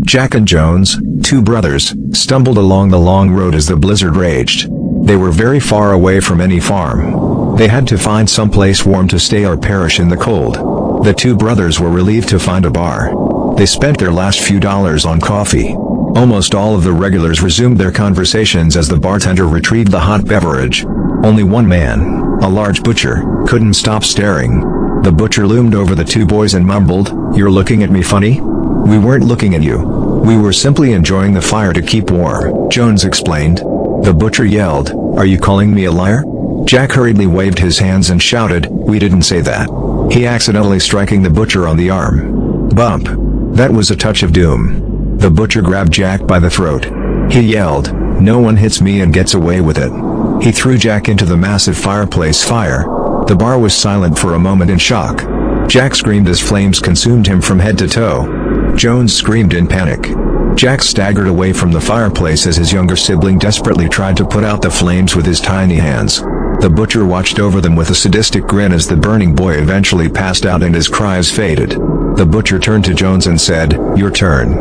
Jack and Jones, two brothers, stumbled along the long road as the blizzard raged. They were very far away from any farm. They had to find some place warm to stay or perish in the cold. The two brothers were relieved to find a bar. They spent their last few dollars on coffee. Almost all of the regulars resumed their conversations as the bartender retrieved the hot beverage. Only one man, a large butcher, couldn't stop staring. The butcher loomed over the two boys and mumbled, "You're looking at me funny?" "We weren't looking at you. We were simply enjoying the fire to keep warm," Jones explained. The butcher yelled, "Are you calling me a liar?" Jack hurriedly waved his hands and shouted, "We didn't say that." He accidentally striking the butcher on the arm. Bump. That was a touch of doom. The butcher grabbed Jack by the throat. He yelled, "No one hits me and gets away with it." He threw Jack into the massive fireplace fire. The bar was silent for a moment in shock. Jack screamed as flames consumed him from head to toe. Jones screamed in panic. Jack staggered away from the fireplace as his younger sibling desperately tried to put out the flames with his tiny hands. The butcher watched over them with a sadistic grin as the burning boy eventually passed out and his cries faded. The butcher turned to Jones and said, "Your turn."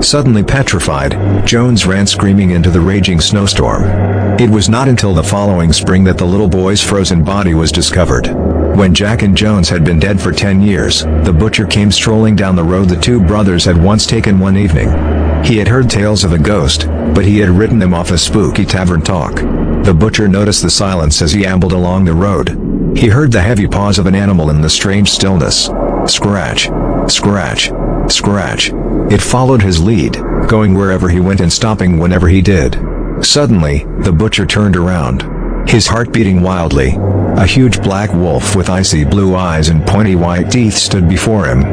Suddenly petrified, Jones ran screaming into the raging snowstorm. It was not until the following spring that the little boy's frozen body was discovered. When Jack and Jones had been dead for 10 years, the butcher came strolling down the road the two brothers had once taken one evening. He had heard tales of a ghost, but he had written them off as spooky tavern talk. The butcher noticed the silence as he ambled along the road. He heard the heavy paws of an animal in the strange stillness. Scratch, scratch, scratch. It followed his lead, going wherever he went and stopping whenever he did. Suddenly, the butcher turned around, his heart beating wildly. A huge black wolf with icy blue eyes and pointy white teeth stood before him.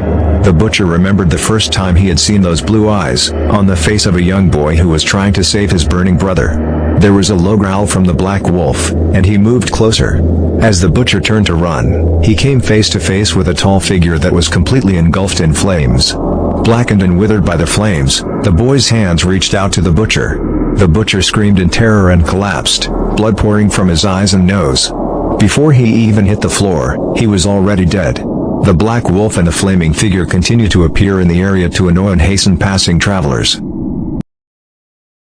The butcher remembered the first time he had seen those blue eyes, on the face of a young boy who was trying to save his burning brother. There was a low growl from the black wolf, and he moved closer. As the butcher turned to run, he came face to face with a tall figure that was completely engulfed in flames. Blackened and withered by the flames, the boy's hands reached out to the butcher. The butcher screamed in terror and collapsed, blood pouring from his eyes and nose. Before he even hit the floor, he was already dead. The black wolf and the flaming figure continued to appear in the area to annoy and hasten passing travelers.